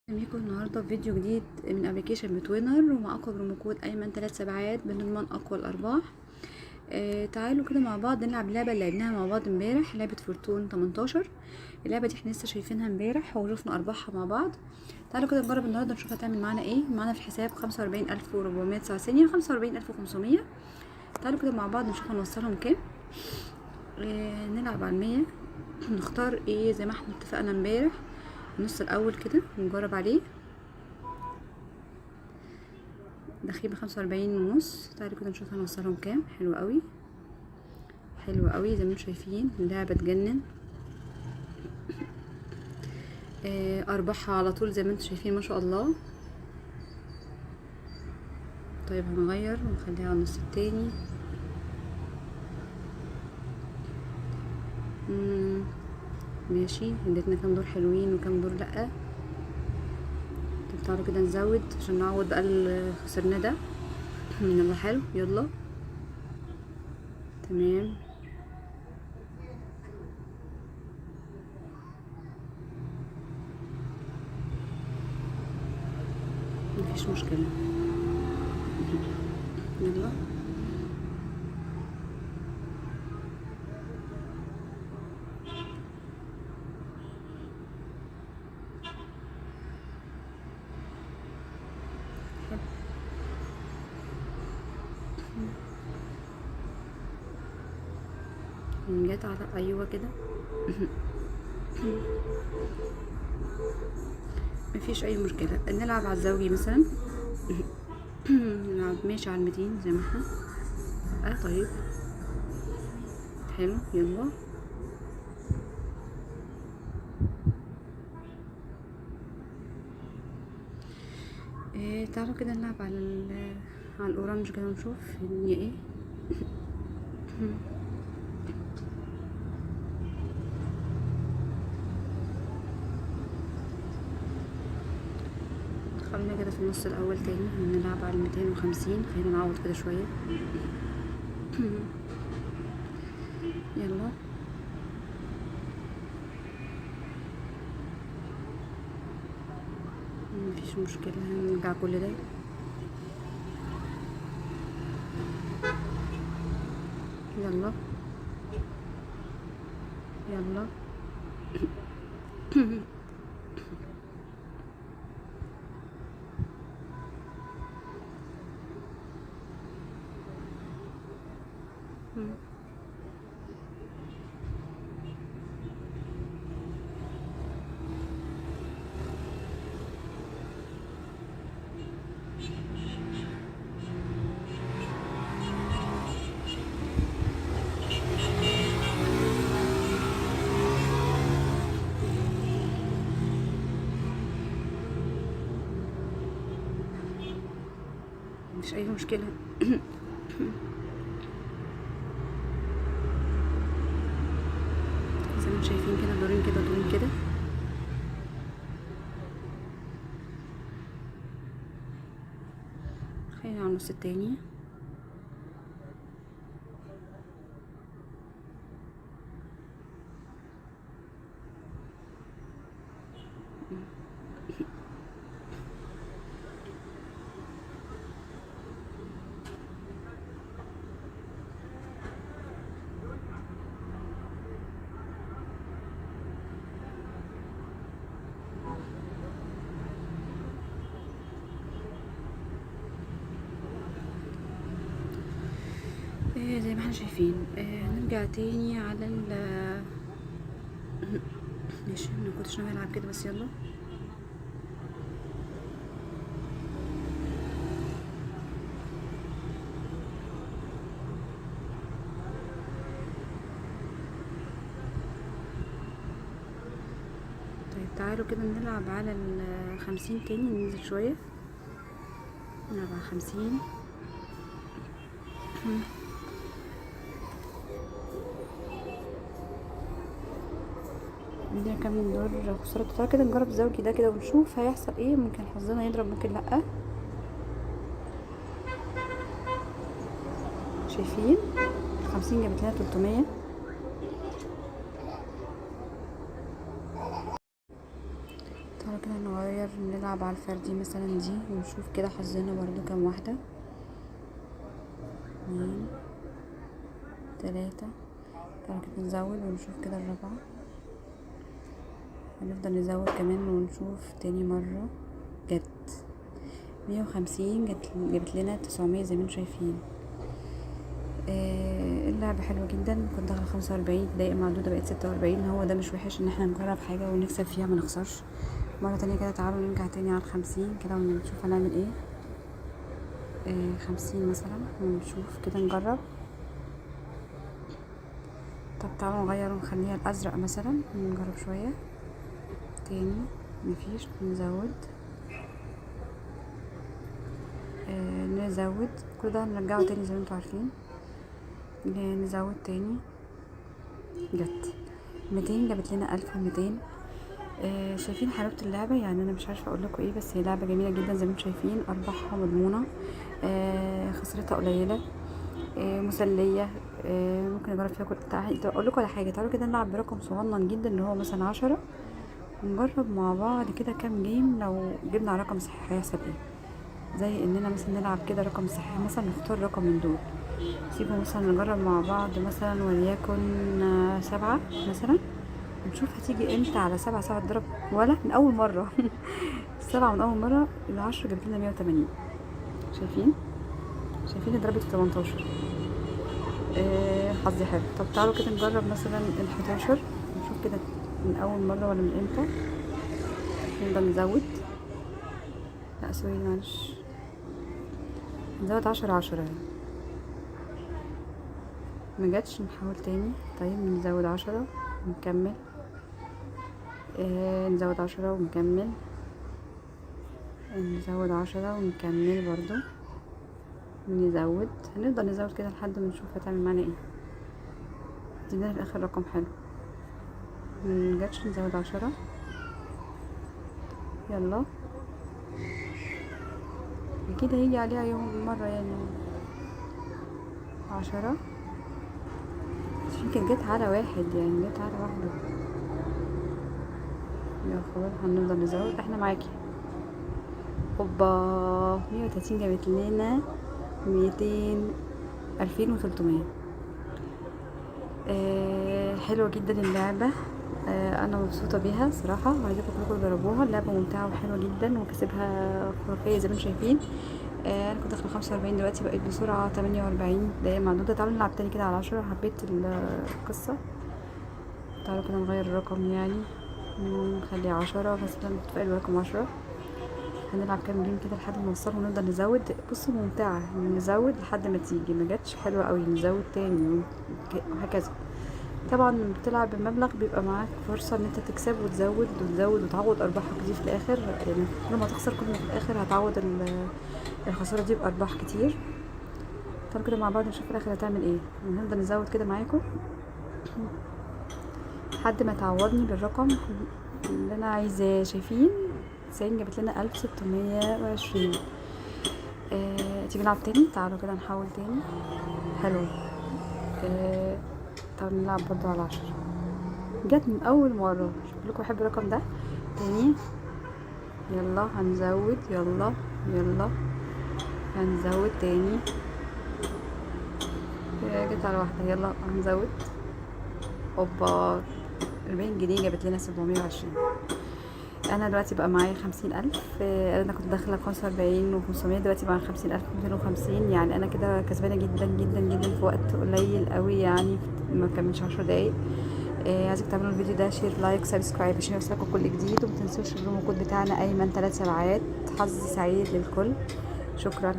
معاكم النهارده فيديو جديد من ابلكيشن بتوينر، ومع اقوى برومو كود ايمن 3 سبعات بنضمن اقوى الارباح. تعالوا كده مع بعض نلعب لعبه اللي لعبناها مع بعض امبارح، لعبه فورتون 18. اللعبه دي احنا لسه شايفينها امبارح وشوفنا ارباحها مع بعض. تعالوا كده نجرب النهارده نشوف هتعمل معانا ايه. معانا في الحساب 45499 45500. تعالوا كده مع بعض نشوف هنوصلهم كام. نلعب على 100. نختار ايه زي ما احنا اتفقنا امبارح، النص الاول كده نجرب عليه. داخلين ب45.5. تعالوا كده نشوف هنوصلهم كام. حلو قوي حلو قوي زي ما انتم شايفين، اللعبه تجنن. ارباحها على طول زي ما انتم شايفين ما شاء الله. طيب هنغير ونخليها على النص التاني. ماشي، اديتنا كام دور حلوين وكام دور لا. طب تعالوا كده نزود عشان نعوض بقى اللي خسرناه ده. يلا حلو يلا تمام. مفيش مشكله. يلا جت على ايوه كده. مفيش اي مشكله. نلعب على الزوجي مثلا. نلعب ماشي على 200 زي ما احنا. طيب حلو يلا. تعالوا كده نلعب على الاورنج كده ونشوف هي ايه. خلينا كده في النص الاول تاني نلعب على 250. خلينا نعوض كده شويه. يلا مفيش مشكله، هنرجع كل ده. يلا يلا. مفيش اي مشكله. زي ما انتم شايفين كده، دورين كده دورين كده. خلينا على النص التاني. زي ما احنا شايفين. نرجع تاني على ماشي. انا كنتش ناوي العب كده بس يلا. طيب تعالوا كده نلعب على 50 تاني، ننزل شويه نلعب على 50. عندنا كام دور خسارة. تعالى كده نجرب الزوجي ده كده ونشوف هيحصل ايه. ممكن حظنا يضرب ممكن لأ. شايفين 50 جابت لنا 300. تعالى كده نغير نلعب على الفردي مثلا دي ونشوف كده حظنا برضو كام واحدة. 2 3. بعد كده نزود ونشوف كده الرابعة. هنفضل نزود كمان ونشوف تاني مرة. جت 150، جابت لنا 900 زي ما انتم شايفين. اللعبة حلوة جدا. كنت داخلة 45 دقايق معدودة بقت 46. هو ده مش وحش ان احنا نجرب حاجة ونكسب فيها ما نخسرش. مرة تانية كده تعالوا نرجع تاني على 50 كده ونشوف هنعمل ايه. 50 مثلا ونشوف كده نجرب. طب تعالوا نغير ونخليها الازرق مثلا نجرب شوية تاني. مفيش. نزود. نزود كل ده نرجعه تاني زي ما انتوا عارفين. نزود تاني. جت 200، جابت لنا 1200. شايفين حلاوة اللعبة؟ يعني انا مش عارفة اقول لكم ايه، بس هي لعبة جميلة جدا زي ما انتم شايفين. ارباحها مضمونة، خسارتها قليلة، مسلية. ممكن نجرب فيها اقول لكم على حاجة. تعالوا كده نلعب برقم صغنن جدا اللي هو مثلا 10 ونجرب مع بعض كده كام جيم. لو جبنا رقم صحيح هيحصل ايه؟ زي اننا مثلا نلعب كده رقم صحيح، مثلا نختار رقم من دول. سيبوا مثلا نجرب مع بعض مثلا وليكن 7 مثلا. نشوف هتيجي امتى على 7. 7 تضرب ولا من اول مرة 7 من اول مرة. 10 جابت لنا 180. شايفين اتضربت في 18. حظي حلو. طب تعالوا كده نجرب مثلا 11. نشوف كده من اول مرة ولا من امتى. نفضل نزود. لا سوري معلش، نزود 10 يعني. مجتش. نحاول تاني. طيب نزود 10 ونكمل. نزود 10 ونكمل. نزود 10 ونكمل برضو. نزود. هنفضل نزود كده لحد ما نشوف هتعمل معانا ايه. ادينا في الاخر رقم حلو. مجتش. نزود 10. يلا اكيد هيجي عليها يوم مرة يعني. 10. يمكن جت على 1 يعني، جت على 1. يا خبر. هنفضل نزود. احنا معاكي. اوبا 130 جابت لنا 200 2300. حلوة جدا اللعبة. انا مبسوطة بيها صراحة، وعايزاكم كلكم تجربوها. اللعبة ممتعة وحلوة جدا وكسبها خرافية زي ما انتم شايفين. انا كنت داخله 45 دلوقتي بقيت بسرعه 48 دقايق معدوده. تعالوا نلعب تاني كده على 10. حبيت القصه. تعالوا كده نغير الرقم يعني. نخلي 10 مثلا. نتفائل برقم 10. هنلعب كام جيم كده لحد ما نوصل ونفضل نزود. بصوا ممتعه. نزود لحد ما تيجي. ما جاتش حلوه قوي نزود تاني وهكذا. طبعا بتلعب بمبلغ بيبقى معاك فرصه ان انت تكسب وتزود وتزود وتعوض ارباحك دي في الاخر. يعني لما تخسر كل ما في الاخر هتعوض الخساره دي بارباح كتير. تعالوا كده مع بعض نشوف في الاخر هتعمل ايه. هنفضل نزود كده معاكم لحد ما تعوضني بالرقم اللي انا عايزاه. شايفين 90 جابت لنا 1620. تيجي نلعب تاني. تعالوا كده نحاول تاني. حلو. تعالوا نلعب برضو على 10. جت من اول مره. شوف لكم بحب الرقم ده. تاني. يلا هنزود. يلا هنزود تاني. جت على 1. يلا هنزود. اوبا 40 جنيه جابت لنا 720. انا دلوقتي بقى معايا 50,000. انا كنت داخله 45 و500 دلوقتي معايا 50,250. يعني انا كده كسبانه جدا جدا جدا في وقت قليل قوي يعني، ما كملش 10 دقايق. عايزك تعملوا الفيديو ده شير لايك سبسكرايب عشان يوصلكوا كل جديد، ومتنسوش الرومو كود بتاعنا ايمن 3 سبعات. حظ سعيد للكل. شكرا.